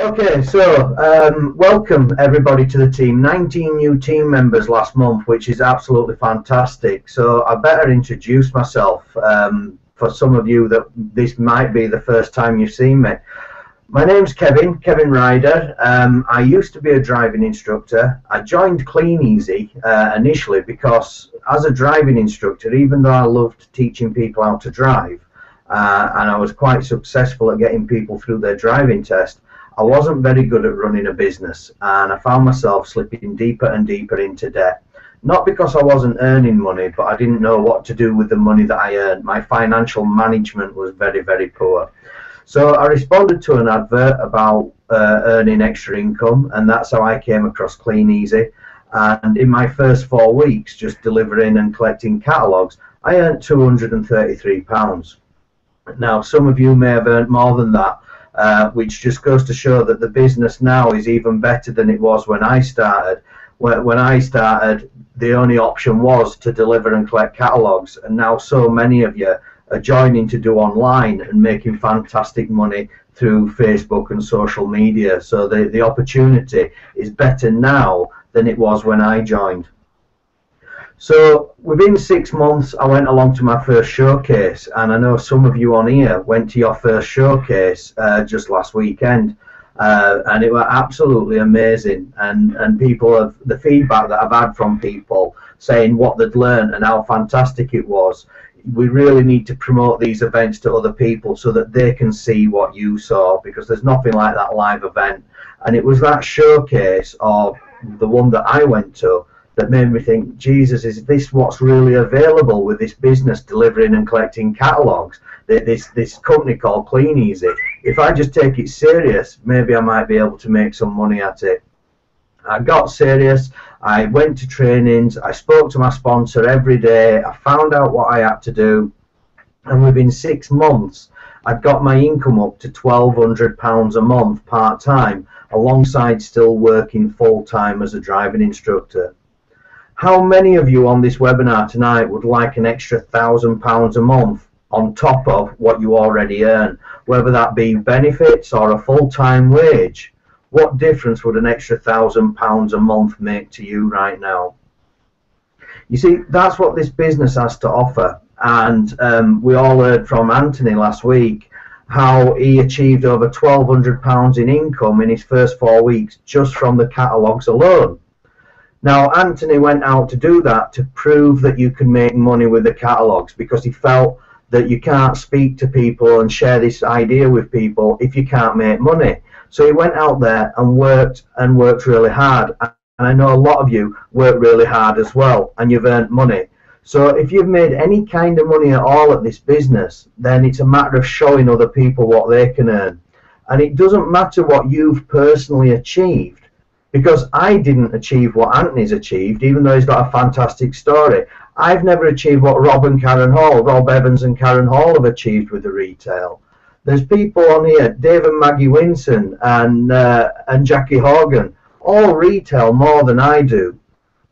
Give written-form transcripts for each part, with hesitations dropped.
Okay, so welcome everybody to the team. 19 new team members last month, which is absolutely fantastic. So I better introduce myself for some of you that this might be the first time you've seen me. My name's Kevin Ryder. I used to be a driving instructor. I joined Competencey initially because as a driving instructor, even though I loved teaching people how to drive, and I was quite successful at getting people through their driving test, I wasn't very good at running a business, and I found myself slipping deeper and deeper into debt. Not because I wasn't earning money, but I didn't know what to do with the money that I earned. My financial management was very, very poor. So I responded to an advert about earning extra income, and that's how I came across Competencey. And in my first 4 weeks, just delivering and collecting catalogues, I earned £233. Now, some of you may have earned more than that, which just goes to show that the business now is even better than it was when I started. When I started, the only option was to deliver and collect catalogues, and now so many of you are joining to do online and making fantastic money through Facebook and social media. So the opportunity is better now than it was when I joined. So within 6 months, I went along to my first showcase, and I know some of you on here went to your first showcase just last weekend, and it was absolutely amazing. And people have, the feedback that I've had from people saying what they'd learned and how fantastic it was. We really need to promote these events to other people so that they can see what you saw, because there's nothing like that live event. And it was that showcase, or the one that I went to, that made me think, Jesus, is this what's really available with this business delivering and collecting catalogues? This company called Competencey. If I just take it serious, maybe I might be able to make some money at it. I got serious. I went to trainings. I spoke to my sponsor every day. I found out what I had to do. And within 6 months, I'd got my income up to £1,200 a month part-time, alongside still working full-time as a driving instructor. How many of you on this webinar tonight would like an extra £1,000 a month on top of what you already earn, whether that be benefits or a full-time wage? What difference would an extra £1,000 a month make to you right now? You see, that's what this business has to offer. And we all heard from Anthony last week how he achieved over £1,200 in income in his first 4 weeks just from the catalogues alone. Now, Anthony went out to do that to prove that you can make money with the catalogues, because he felt that you can't speak to people and share this idea with people if you can't make money. So he went out there and worked really hard. And I know a lot of you work really hard as well, and you've earned money. So if you've made any kind of money at all at this business, then it's a matter of showing other people what they can earn. And it doesn't matter what you've personally achieved, because I didn't achieve what Anthony's achieved, even though he's got a fantastic story. I've never achieved what Rob Evans and Karen Hall have achieved with the retail. There's people on here, Dave and Maggie Winson and Jackie Hogan, all retail more than I do.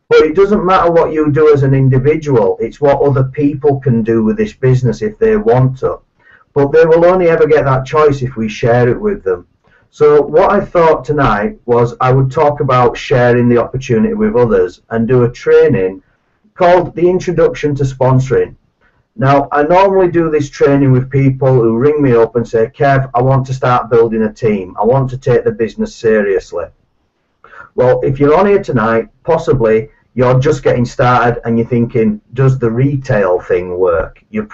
But it doesn't matter what you do as an individual, it's what other people can do with this business if they want to. But they will only ever get that choice if we share it with them. So what I thought tonight was I would talk about sharing the opportunity with others and do a training called the Introduction to Sponsoring. Now, I normally do this training with people who ring me up and say, Kev, I want to start building a team. I want to take the business seriously. Well, if you're on here tonight, possibly you're just getting started and you're thinking, does the retail thing work? You've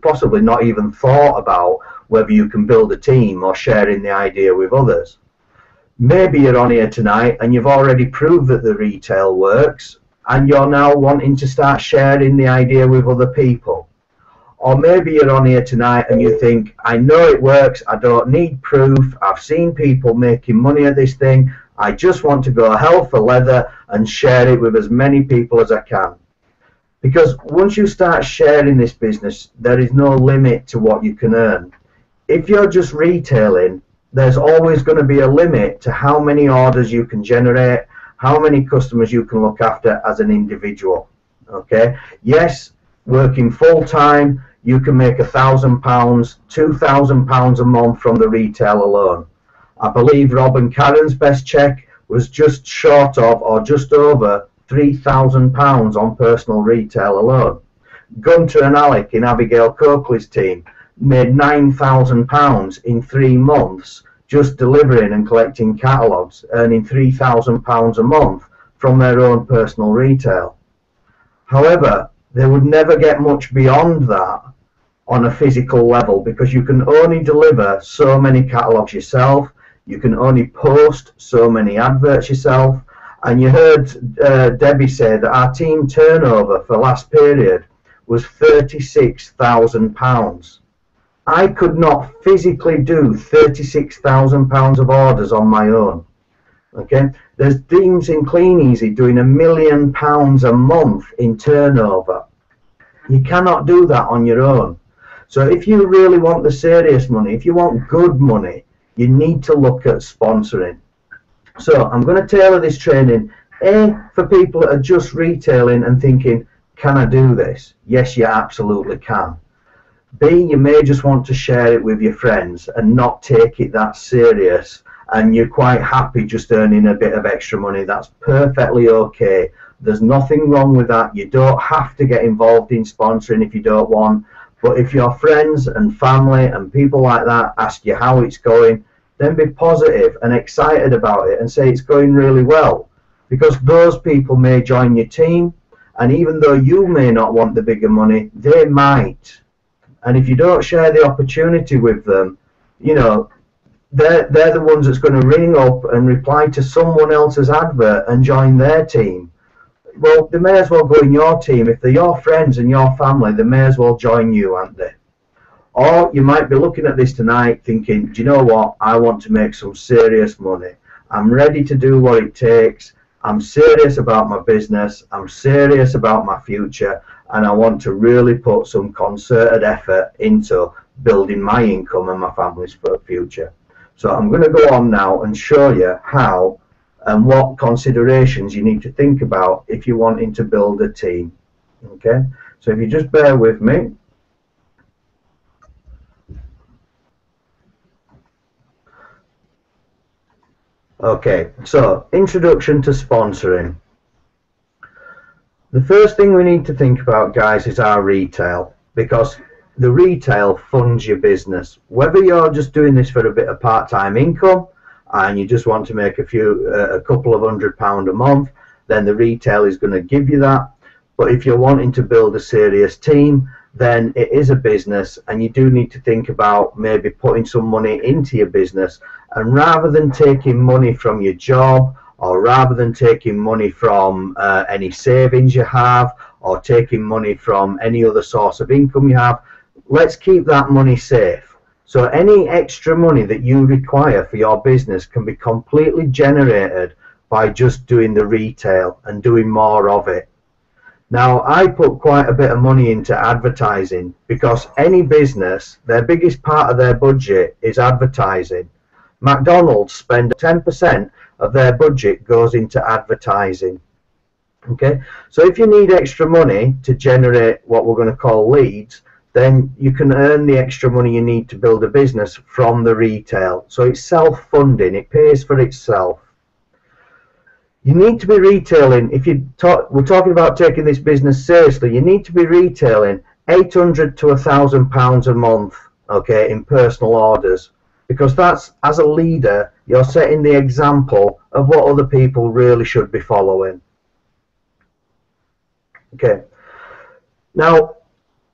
possibly not even thought about whether you can build a team or sharing the idea with others. Maybe you're on here tonight and you've already proved that the retail works, and you're now wanting to start sharing the idea with other people. Or maybe you're on here tonight and you think, I know it works, I don't need proof, I've seen people making money at this thing, I just want to go hell for leather and share it with as many people as I can. Because once you start sharing this business, there is no limit to what you can earn. If you're just retailing, there's always going to be a limit to how many orders you can generate, how many customers you can look after as an individual. Okay? Yes, working full-time, you can make £1,000, £2,000 a month from the retail alone. I believe Rob and Karen's best check was just short of or just over £3,000 on personal retail alone. Gunter and Alec in Abigail Coakley's team made £9,000 in 3 months just delivering and collecting catalogues, earning £3,000 a month from their own personal retail. However, they would never get much beyond that on a physical level, because you can only deliver so many catalogues yourself, you can only post so many adverts yourself, and you heard Debbie say that our team turnover for last period was £36,000. I could not physically do £36,000 of orders on my own. Okay, there's teams in Clean Easy doing £1 million a month in turnover. You cannot do that on your own. So if you really want the serious money, if you want good money, you need to look at sponsoring. So I'm going to tailor this training A, for people that are just retailing and thinking, can I do this? Yes, you absolutely can. B, you may just want to share it with your friends and not take it that serious, and you're quite happy just earning a bit of extra money. That's perfectly okay. There's nothing wrong with that. You don't have to get involved in sponsoring if you don't want. But if your friends and family and people like that ask you how it's going, then be positive and excited about it and say it's going really well, because those people may join your team, and even though you may not want the bigger money, they might. And if you don't share the opportunity with them, you know, they're the ones that's going to ring up and reply to someone else's advert and join their team. Well, they may as well go in your team. If they're your friends and your family, they may as well join you, aren't they? Or you might be looking at this tonight thinking, do you know what? I want to make some serious money. I'm ready to do what it takes. I'm serious about my business. I'm serious about my future. And I want to really put some concerted effort into building my income and my family's future. So I'm going to go on now and show you how and what considerations you need to think about if you're wanting to build a team. Okay, so if you just bear with me. Okay, so introduction to sponsoring. The first thing we need to think about, guys, is our retail, because the retail funds your business. Whether you're just doing this for a bit of part-time income and you just want to make a couple of £100 a month, then the retail is going to give you that. But if you're wanting to build a serious team, then it is a business, and you do need to think about maybe putting some money into your business. And rather than taking money from your job, or rather than taking money from any savings you have, or taking money from any other source of income you have, let's keep that money safe. So any extra money that you require for your business can be completely generated by just doing the retail and doing more of it. Now, I put quite a bit of money into advertising, because any business, their biggest part of their budget is advertising. McDonald's spend 10% of their budget goes into advertising. Okay, so if you need extra money to generate what we're going to call leads, then you can earn the extra money you need to build a business from the retail. So it's self-funding, it pays for itself. You need to be retailing, if we're talking about taking this business seriously, you need to be retailing £800 to £1,000 a month, okay, in personal orders. Because that's, as a leader, you're setting the example of what other people really should be following. Okay. Now,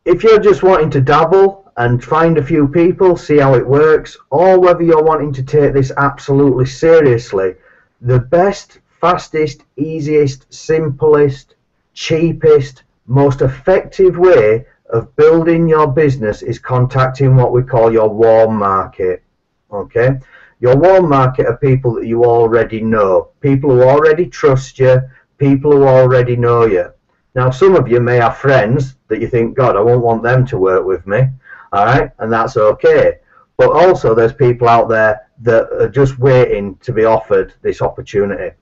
if you're just wanting to dabble and find a few people, see how it works, or whether you're wanting to take this absolutely seriously, the best, fastest, easiest, simplest, cheapest, most effective way of building your business is contacting what we call your warm market. Okay, your warm market are people that you already know, people who already trust you, people who already know you. Now, some of you may have friends that you think, God, I won't want them to work with me, all right, and that's okay. But also there's people out there that are just waiting to be offered this opportunity.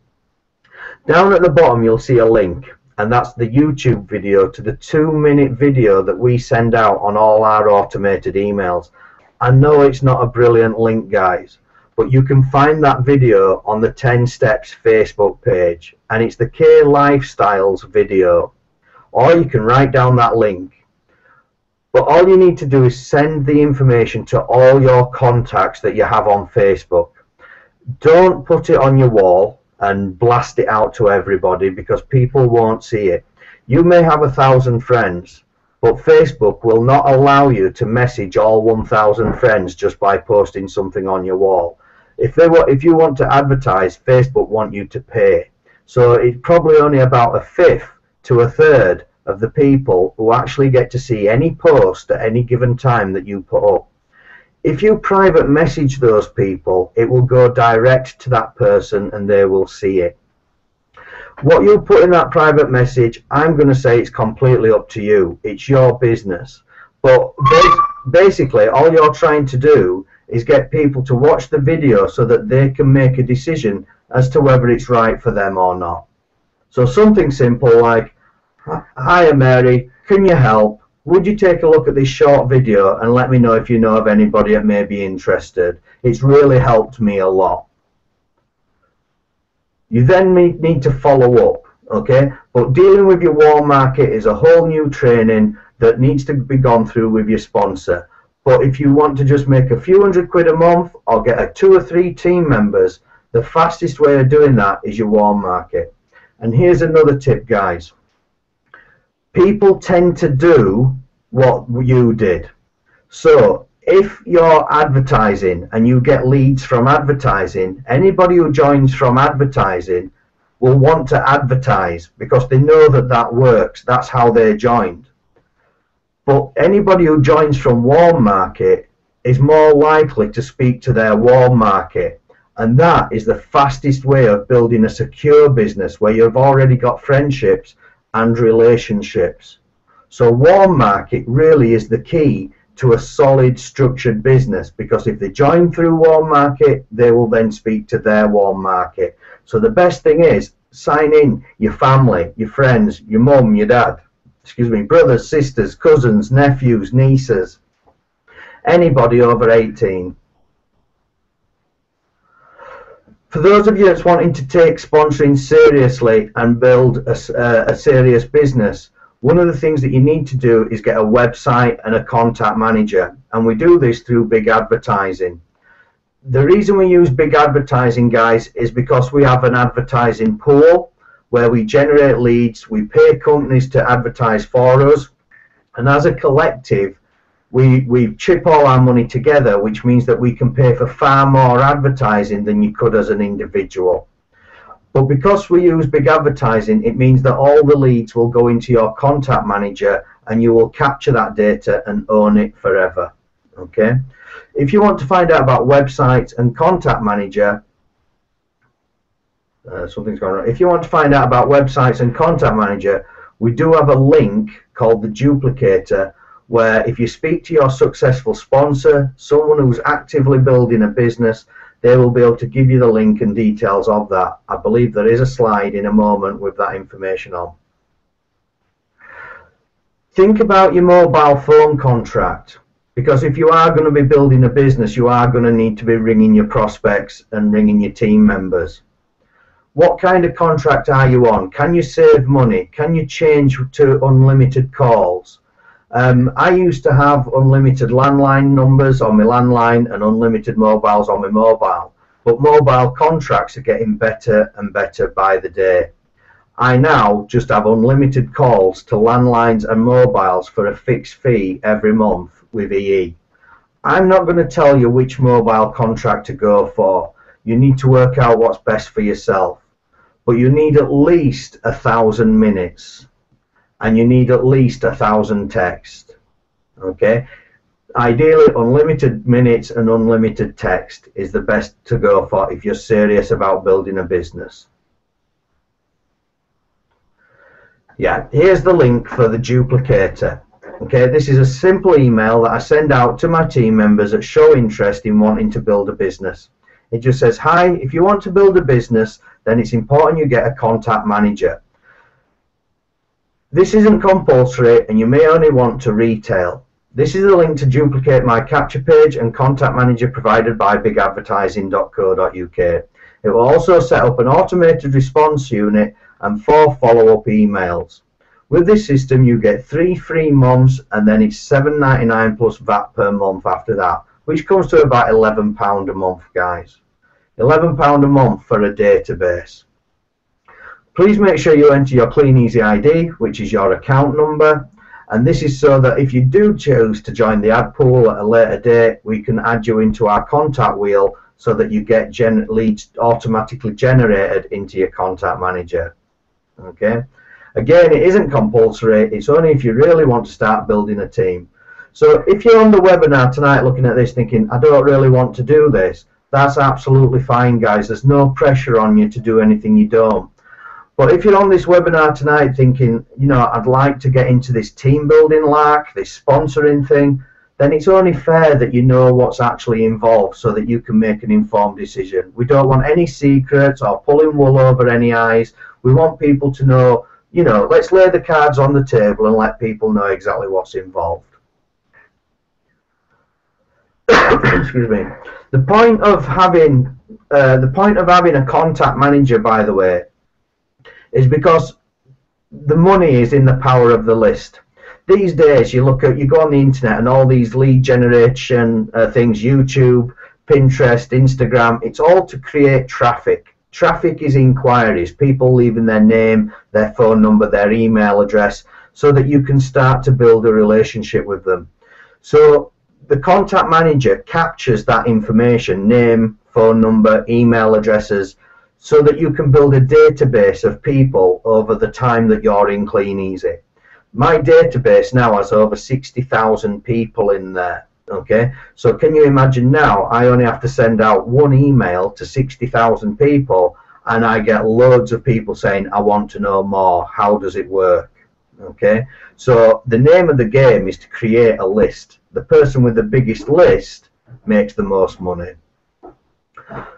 Down at the bottom you'll see a link, and that's the YouTube video to the 2-minute video that we send out on all our automated emails. I know it's not a brilliant link, guys, but you can find that video on the 10 Steps Facebook page, and it's the K Lifestyles video, or you can write down that link. But all you need to do is send the information to all your contacts that you have on Facebook. Don't put it on your wall and blast it out to everybody, because people won't see it. You may have 1,000 friends, but Facebook will not allow you to message all 1,000 friends just by posting something on your wall. If you want to advertise, Facebook want you to pay. So it's probably only about a fifth to a third of the people who actually get to see any post at any given time that you put up. If you private message those people, it will go direct to that person and they will see it. What you put in that private message, I'm going to say it's completely up to you. It's your business. But basically, all you're trying to do is get people to watch the video so that they can make a decision as to whether it's right for them or not. So something simple like, "Hi Mary, can you help? Would you take a look at this short video and let me know if you know of anybody that may be interested? It's really helped me a lot." You then need to follow up, okay? But dealing with your warm market is a whole new training that needs to be gone through with your sponsor. But if you want to just make a few £100 a month or get 2 or 3 team members, the fastest way of doing that is your warm market. And here's another tip, guys. People tend to do what you did. So if you're advertising and you get leads from advertising, anybody who joins from advertising will want to advertise because they know that that works. That's how they joined. But anybody who joins from warm market is more likely to speak to their warm market. And that is the fastest way of building a secure business where you've already got friendships and relationships. So warm market really is the key to a solid structured business, because if they join through warm market, they will then speak to their warm market. So the best thing is sign in your family, your friends, your mum, your dad, brothers, sisters, cousins, nephews, nieces, anybody over 18. For those of you that's wanting to take sponsoring seriously and build a serious business, one of the things that you need to do is get a website and a contact manager, and we do this through big advertising. The reason we use big advertising, guys, is because we have an advertising pool where we generate leads, we pay companies to advertise for us, and as a collective we chip all our money together, which means that we can pay for far more advertising than you could as an individual. But because we use big advertising, it means that all the leads will go into your contact manager and you will capture that data and own it forever. Okay? If you want to find out about websites and contact manager, something's going on. If you want to find out about websites and contact manager, we do have a link called the duplicator, where if you speak to your successful sponsor, someone who's actively building a business, they will be able to give you the link and details of that. I believe there is a slide in a moment with that information on. Think about your mobile phone contract, because if you are going to be building a business, you are going to need to be ringing your prospects and ringing your team members. What kind of contract are you on? Can you save money? Can you change to unlimited calls? I used to have unlimited landline numbers on my landline and unlimited mobiles on my mobile, but mobile contracts are getting better and better by the day. I now just have unlimited calls to landlines and mobiles for a fixed fee every month with EE. I'm not going to tell you which mobile contract to go for. You need to work out what's best for yourself, but you need at least 1,000 minutes. And you need at least 1,000 text. Okay, ideally unlimited minutes and unlimited text is the best to go for if you're serious about building a business. Yeah, here's the link for the duplicator. Okay, this is a simple email that I send out to my team members that show interest in wanting to build a business. It just says, "Hi, if you want to build a business, then it's important you get a contact manager. This isn't compulsory and you may only want to retail. This is the link to duplicate my capture page and contact manager provided by bigadvertising.co.uk. It will also set up an automated response unit and 4 follow-up emails. With this system, you get 3 free months, and then it's £7.99 plus VAT per month after that, which comes to about £11 a month, guys. £11 a month for a database. Please make sure you enter your Clean Easy ID, which is your account number. And this is so that if you do choose to join the ad pool at a later date, we can add you into our contact wheel so that you get leads automatically generated into your contact manager. Okay. Again, it isn't compulsory. It's only if you really want to start building a team. So if you're on the webinar tonight looking at this thinking, I don't really want to do this, that's absolutely fine, guys. There's no pressure on you to do anything you don't. But if you're on this webinar tonight thinking, you know, I'd like to get into this team building lark, this sponsoring thing, then it's only fair that you know what's actually involved so that you can make an informed decision. We don't want any secrets or pulling wool over any eyes. We want people to know, you know, let's lay the cards on the table and let people know exactly what's involved. Excuse me. The point of having a contact manager, by the way, is because the money is in the power of the list. These days, you go on the internet and all these lead generation things, YouTube, Pinterest, Instagram, it's all to create traffic. Traffic is inquiries, people leaving their name, their phone number, their email address, so that you can start to build a relationship with them. So the contact manager captures that information, name, phone number, email addresses, so that you can build a database of people over the time that you're in Clean Easy. My database now has over 60,000 people in there. Okay, so can you imagine now I only have to send out 1 email to 60,000 people and I get loads of people saying, I want to know more, how does it work? Okay, so the name of the game is to create a list. The person with the biggest list makes the most money.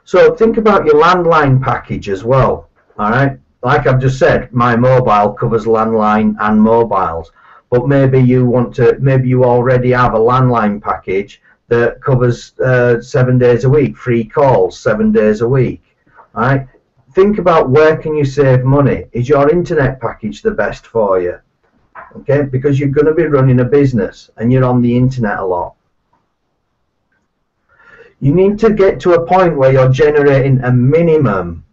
So think about your landline package as well. All right, like I've just said, my mobile covers landline and mobiles, but maybe you already have a landline package that covers 7 days a week, free calls 7 days a week. All right, think about where can you save money. Is your internet package the best for you? Okay, because you're going to be running a business and you're on the internet a lot. You need to get to a point where you're generating a minimum.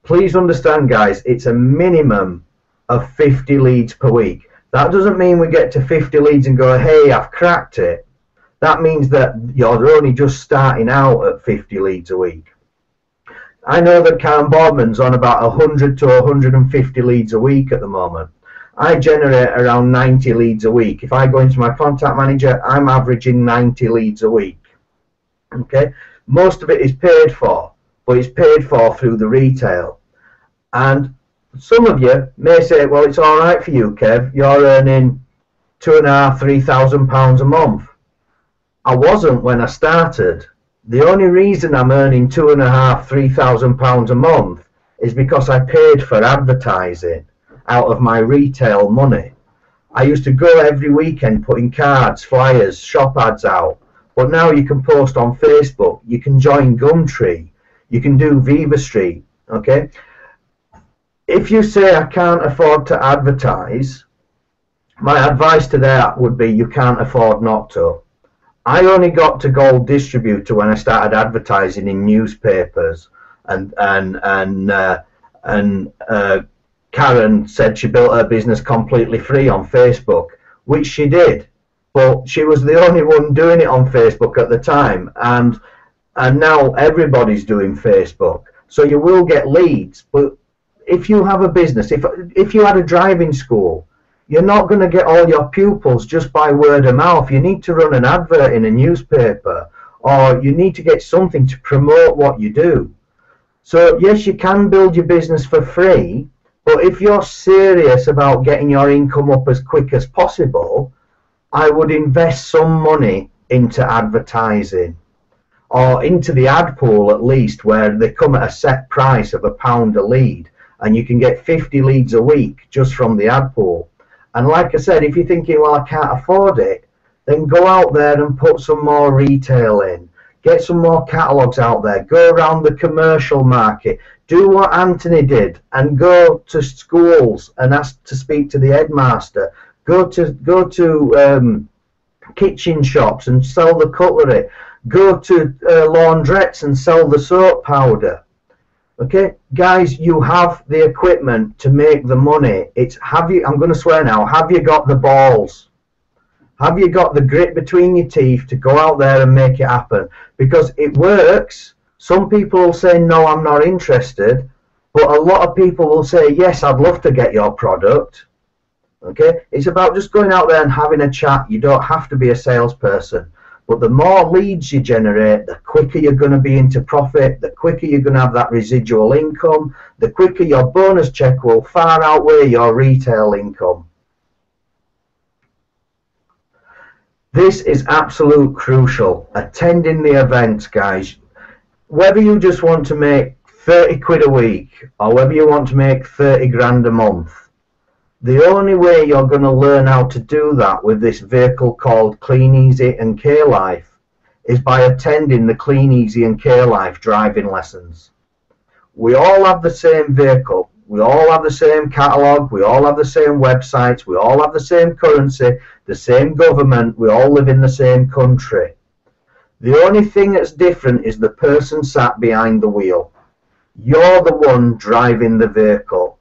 Please understand, guys, it's a minimum of 50 leads per week. That doesn't mean we get to 50 leads and go, hey, I've cracked it. That means that you're only just starting out at 50 leads a week. I know that Karen Boardman's on about 100 to 150 leads a week at the moment. I generate around 90 leads a week. If I go into my contact manager, I'm averaging 90 leads a week. Okay, most of it is paid for, but it's paid for through the retail. And some of you may say, well, it's all right for you, Kev, you're earning £2,500, £3,000 a month. I wasn't when I started. The only reason I'm earning £2,500, £3,000 a month is because I paid for advertising out of my retail money. I used to go every weekend putting cards, flyers, shop ads out. But now you can post on Facebook, you can join Gumtree, you can do Viva Street, okay? If you say I can't afford to advertise, my advice to that would be you can't afford not to. I only got to gold distributor when I started advertising in newspapers, and Karen said she built her business completely free on Facebook, which she did. But she was the only one doing it on Facebook at the time, and now everybody's doing Facebook. So you will get leads, but if you have a business, if you had a driving school, you're not going to get all your pupils just by word of mouth. You need to run an advert in a newspaper, or you need to get something to promote what you do. So yes, you can build your business for free, but if you're serious about getting your income up as quick as possible, I would invest some money into advertising, or into the ad pool at least, where they come at a set price of £1 a lead, and you can get 50 leads a week just from the ad pool. And like I said, if you're thinking, well, I can't afford it, then go out there and put some more retail in. Get some more catalogues out there. Go around the commercial market. Do what Anthony did and go to schools and ask to speak to the headmaster. Go to kitchen shops and sell the cutlery. Go to laundrettes and sell the soap powder. Okay, guys, you have the equipment to make the money. I'm going to swear now, have you got the balls? Have you got the grit between your teeth to go out there and make it happen? Because it works. Some people will say, no, I'm not interested. But a lot of people will say, yes, I'd love to get your product. Okay, it's about just going out there and having a chat. You don't have to be a salesperson. But the more leads you generate, the quicker you're going to be into profit, the quicker you're going to have that residual income, the quicker your bonus check will far outweigh your retail income. This is absolute crucial. Attending the events, guys. Whether you just want to make 30 quid a week or whether you want to make 30 grand a month, the only way you're going to learn how to do that with this vehicle called Clean Easy and K-Life is by attending the Clean Easy and K-Life driving lessons. We all have the same vehicle. We all have the same catalogue. We all have the same websites. We all have the same currency, the same government. We all live in the same country. The only thing that's different is the person sat behind the wheel. You're the one driving the vehicle.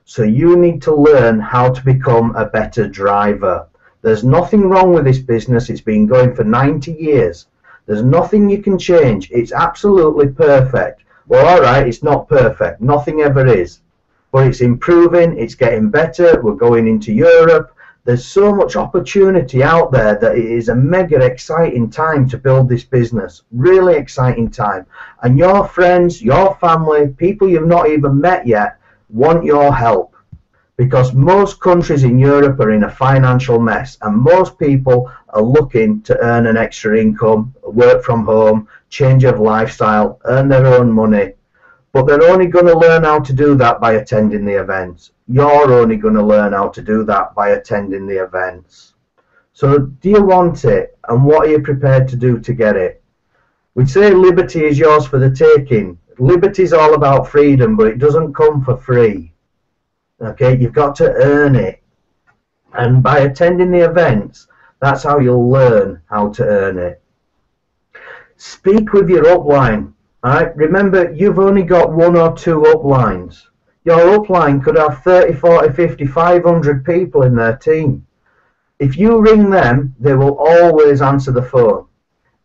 So you need to learn how to become a better driver. There's nothing wrong with this business. It's been going for 90 years. There's nothing you can change. It's absolutely perfect. Well, all right, it's not perfect. Nothing ever is. But it's improving. It's getting better. We're going into Europe. There's so much opportunity out there that it is a mega exciting time to build this business. Really exciting time. And your friends, your family, people you've not even met yet, want your help, because most countries in Europe are in a financial mess and most people are looking to earn an extra income, work from home, change of lifestyle, earn their own money. But they're only going to learn how to do that by attending the events. You're only going to learn how to do that by attending the events. So do you want it, and what are you prepared to do to get it? We'd say liberty is yours for the taking. Liberty is all about freedom, but it doesn't come for free. Okay, you've got to earn it. And by attending the events, that's how you'll learn how to earn it. Speak with your upline. All right, remember, you've only got 1 or 2 uplines. Your upline could have 30, 40, 50, 500 people in their team. If you ring them, they will always answer the phone.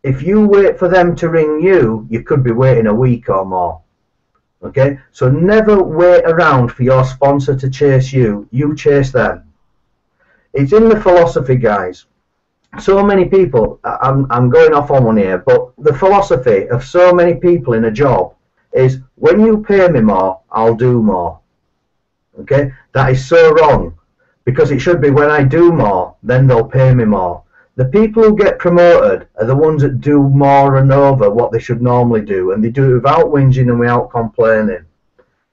If you wait for them to ring you, you could be waiting a week or more. Okay, so never wait around for your sponsor to chase you. You chase them. It's in the philosophy, guys. So many people, I'm going off on one here, but the philosophy of so many people in a job is, when you pay me more, I'll do more. Okay, that is so wrong, because it should be, when I do more, then they'll pay me more. The people who get promoted are the ones that do more and over what they should normally do, and they do it without whinging and without complaining.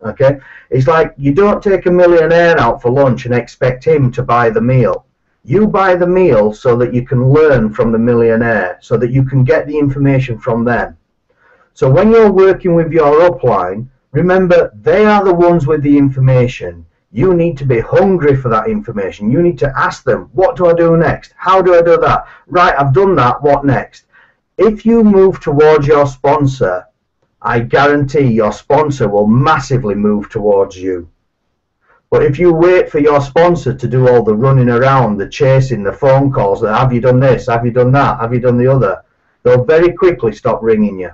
Okay, it's like, you don't take a millionaire out for lunch and expect him to buy the meal. You buy the meal so that you can learn from the millionaire, so that you can get the information from them. So when you're working with your upline, remember, they are the ones with the information. You need to be hungry for that information. You need to ask them, what do I do next? How do I do that? Right, I've done that, what next? If you move towards your sponsor, I guarantee your sponsor will massively move towards you. But if you wait for your sponsor to do all the running around, the chasing, the phone calls, that have you done this, have you done that, have you done the other, they'll very quickly stop ringing you,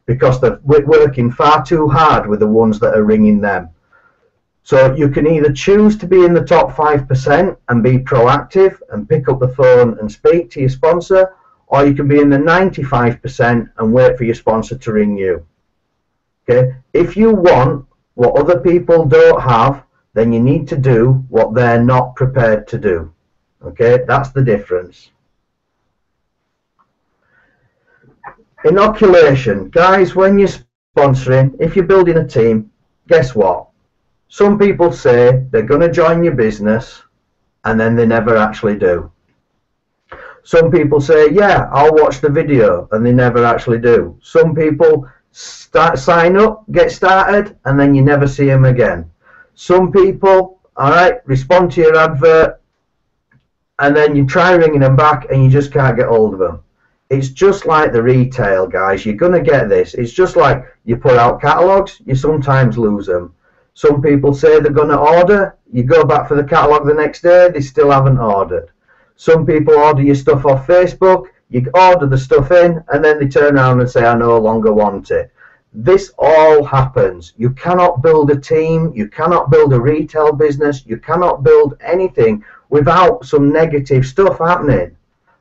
because they're working far too hard with the ones that are ringing them. So you can either choose to be in the top 5% and be proactive and pick up the phone and speak to your sponsor, or you can be in the 95% and wait for your sponsor to ring you. Okay? If you want what other people don't have, then you need to do what they're not prepared to do. Okay? That's the difference. Inoculation. Guys, when you're sponsoring, if you're building a team, guess what? Some people say they're going to join your business and then they never actually do. Some people say, yeah, I'll watch the video, and they never actually do. Some people sign up, get started, and then you never see them again. Some people, all right, respond to your advert, and then you try ringing them back, and you just can't get hold of them. It's just like the retail, guys. You're going to get this. It's just like you put out catalogues, you sometimes lose them. Some people say they're going to order, you go back for the catalogue the next day, they still haven't ordered. Some people order your stuff off Facebook, you order the stuff in, and then they turn around and say, I no longer want it. This all happens. You cannot build a team, you cannot build a retail business, you cannot build anything without some negative stuff happening.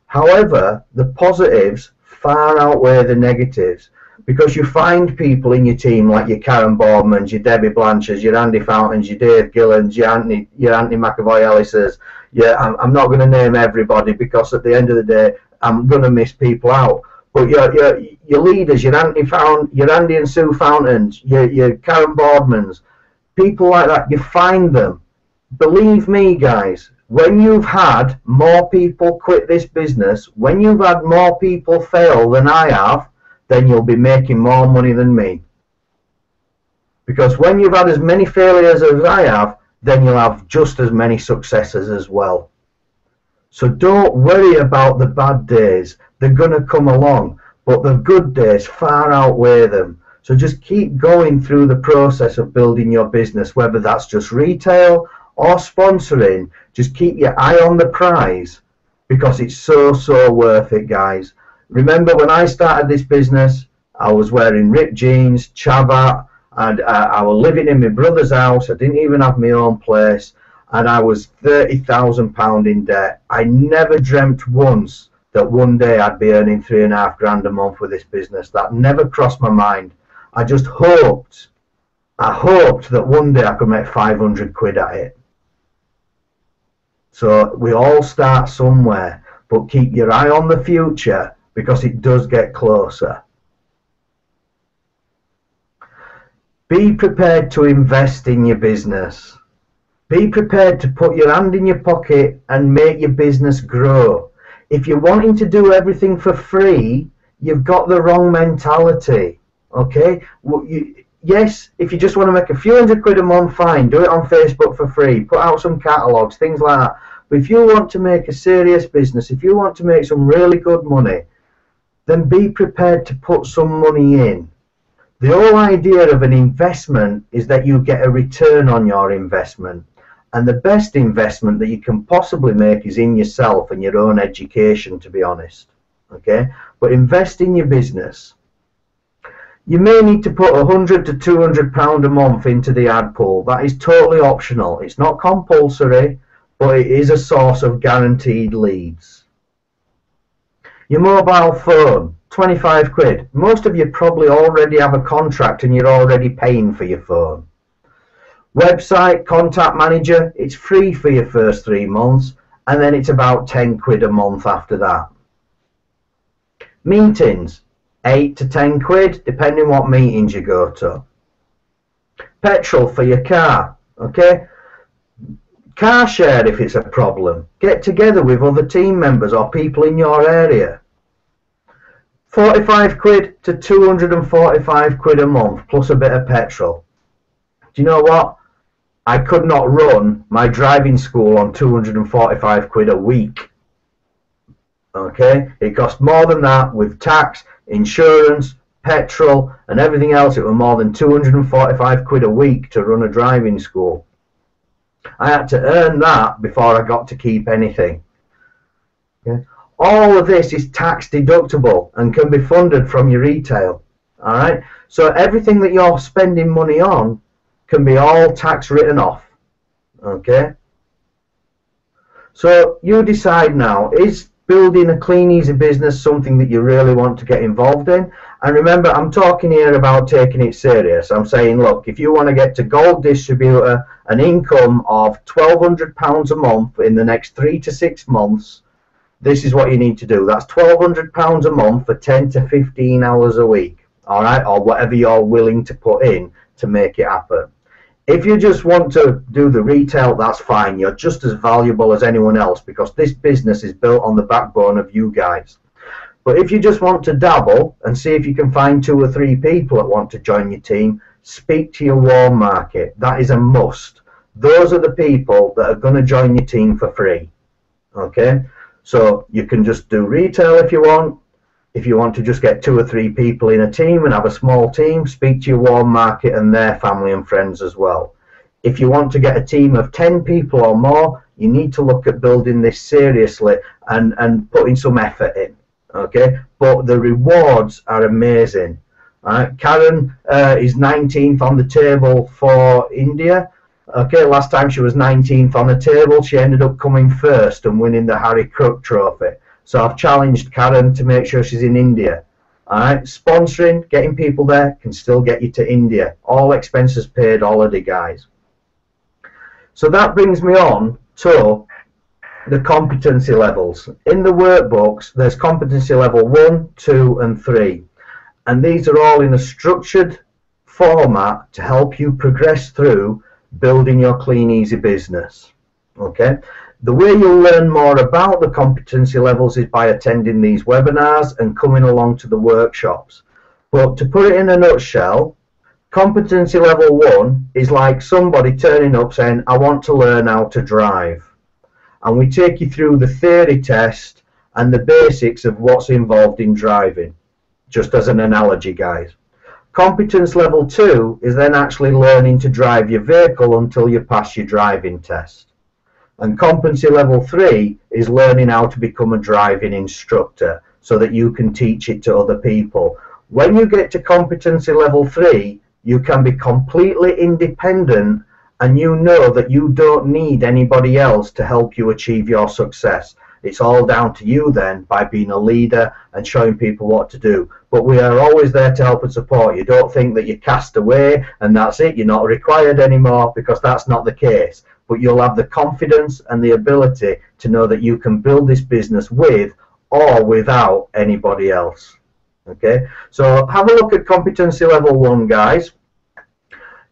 However, the positives far outweigh the negatives, because you find people in your team like your Karen Boardmans, your Debbie Blanchers, your Andy Fountains, your Dave Gillans, your Anthony McAvoy Ellises. Yeah, I'm not going to name everybody, because at the end of the day, I'm going to miss people out. But your leaders, your Andy and Sue Fountains, your Karen Boardmans, people like that, you find them. Believe me, guys, when you've had more people quit this business, when you've had more people fail than I have, then you'll be making more money than me. Because when you've had as many failures as I have, then you'll have just as many successes as well. So don't worry about the bad days. They're going to come along, but the good days far outweigh them. So just keep going through the process of building your business, whether that's just retail or sponsoring. Just keep your eye on the prize, because it's so worth it, guys. Remember, when I started this business, I was wearing ripped jeans, chavat, and I was living in my brother's house. I didn't even have my own place, and I was £30,000 in debt. I never dreamt once that one day I'd be earning £3.5 grand a month with this business. That never crossed my mind. I just hoped that one day I could make 500 quid at it. So we all start somewhere, but keep your eye on the future, because it does get closer. Be prepared to invest in your business. Be prepared to put your hand in your pocket and make your business grow. If you're wanting to do everything for free, you've got the wrong mentality. Okay? Yes, if you just want to make a few hundred quid a month, fine. Do it on Facebook for free. Put out some catalogues, things like that. But if you want to make a serious business, if you want to make some really good money, then be prepared to put some money in. The whole idea of an investment is that you get a return on your investment. And the best investment that you can possibly make is in yourself and your own education, to be honest. Okay? But invest in your business. You may need to put £100 to £200 a month into the ad pool. That is totally optional. It's not compulsory, but it is a source of guaranteed leads. Your mobile phone, 25 quid. Most of you probably already have a contract and you're already paying for your phone. Website, contact manager, it's free for your first 3 months, and then it's about 10 quid a month after that. Meetings, 8 to 10 quid, depending what meetings you go to. Petrol for your car, okay? Car share if it's a problem. Get together with other team members or people in your area. 45 quid to 245 quid a month plus a bit of petrol. Do you know what? I could not run my driving school on 245 quid a week. Okay? It cost more than that with tax, insurance, petrol and everything else. It was more than 245 quid a week to run a driving school. I had to earn that before I got to keep anything. Okay? All of this is tax deductible and can be funded from your retail. All right? So everything that you're spending money on can be all tax written off. Okay? So you decide now, is building a clean, easy business something that you really want to get involved in? And remember, I'm talking here about taking it serious. I'm saying, look, if you want to get to gold distributor, an income of £1,200 a month in the next 3 to 6 months, this is what you need to do. That's £1,200 a month for 10 to 15 hours a week, all right, or whatever you're willing to put in to make it happen. If you just want to do the retail, that's fine. You're just as valuable as anyone else because this business is built on the backbone of you guys. But if you just want to dabble and see if you can find 2 or 3 people that want to join your team, speak to your warm market. That is a must. Those are the people that are going to join your team for free. Okay? So you can just do retail if you want. If you want to just get 2 or 3 people in a team and have a small team, speak to your warm market and their family and friends as well. If you want to get a team of 10 people or more, you need to look at building this seriously and putting some effort in. Okay, but the rewards are amazing. Right? Karen is 19th on the table for India. Okay, last time she was 19th on the table, she ended up coming first and winning the Harry Crook Trophy. So I've challenged Karen to make sure she's in India. All right, sponsoring, getting people there can still get you to India. All expenses paid holiday, guys. So that brings me on to the competency levels. In the workbooks, there's competency level 1, 2, and 3. And these are all in a structured format to help you progress through building your clean, easy business. Okay. The way you'll learn more about the competency levels is by attending these webinars and coming along to the workshops. But to put it in a nutshell, competency level 1 is like somebody turning up saying, I want to learn how to drive. And we take you through the theory test and the basics of what's involved in driving, just as an analogy, guys. Competence level 2 is then actually learning to drive your vehicle until you pass your driving test. And competency level 3 is learning how to become a driving instructor so that you can teach it to other people. When you get to competency level 3, you can be completely independent and you know that you don't need anybody else to help you achieve your success. It's all down to you then by being a leader and showing people what to do. But we are always there to help and support you. Don't think that you're cast away and that's it, you're not required anymore, because that's not the case. But you'll have the confidence and the ability to know that you can build this business with or without anybody else. Okay, so have a look at competency level 1, guys.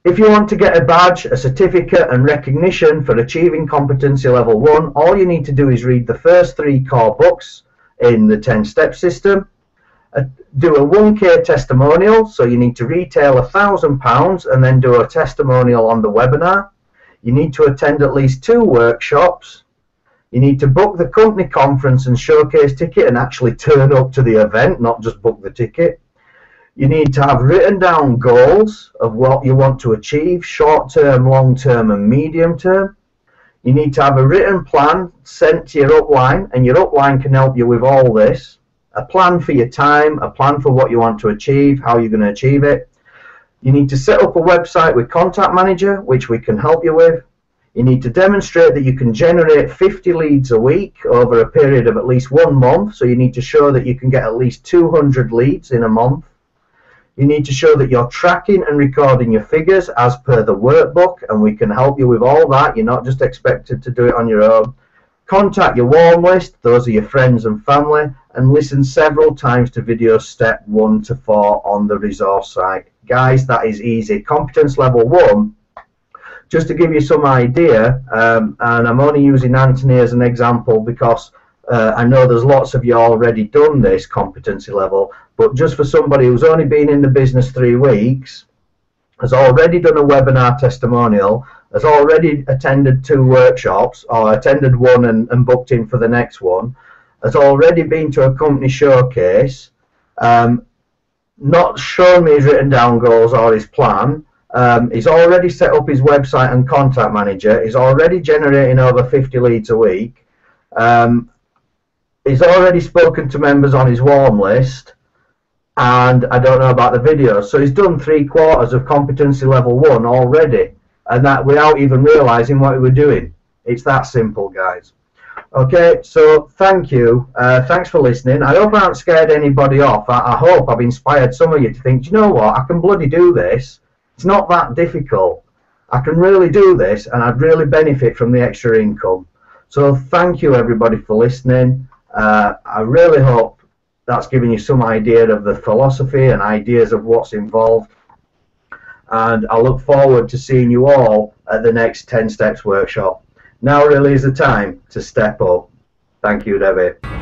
If you want to get a badge, a certificate and recognition for achieving competency level 1, all you need to do is read the first 3 core books in the 10-step system. Do a 1K testimonial, so you need to retail £1,000 and then do a testimonial on the webinar. You need to attend at least 2 workshops. You need to book the company conference and showcase ticket and actually turn up to the event, not just book the ticket. You need to have written down goals of what you want to achieve, short term, long term and medium term. You need to have a written plan sent to your upline, and your upline can help you with all this. A plan for your time, a plan for what you want to achieve, how you're going to achieve it. You need to set up a website with Contact Manager, which we can help you with. You need to demonstrate that you can generate 50 leads a week over a period of at least 1 month. So you need to show that you can get at least 200 leads in a month. You need to show that you're tracking and recording your figures as per the workbook, and we can help you with all that. You're not just expected to do it on your own. Contact your warm list, those are your friends and family, and listen several times to videos step 1 to 4 on the resource site. Guys, that is easy. Competence level 1, just to give you some idea, and I'm only using Anthony as an example because I know there's lots of you already done this competency level, but just for somebody who's only been in the business 3 weeks, has already done a webinar testimonial, has already attended 2 workshops, or attended 1 and booked in for the next one, has already been to a company showcase, not shown me his written down goals or his plan, he's already set up his website and Contact Manager, he's already generating over 50 leads a week, he's already spoken to members on his warm list, and I don't know about the videos. So he's done 3/4 of competency level 1 already, and that without even realizing what we were doing. It's that simple, guys. Okay, so thank you. Thanks for listening. I hope I haven't scared anybody off. I hope I've inspired some of you to think, do you know what, I can bloody do this. It's not that difficult. I can really do this, and I'd really benefit from the extra income. So thank you, everybody, for listening. I really hope that's given you some idea of the philosophy and ideas of what's involved. and I look forward to seeing you all at the next 10 Steps workshop. Now really is the time to step up. Thank you, Debbie.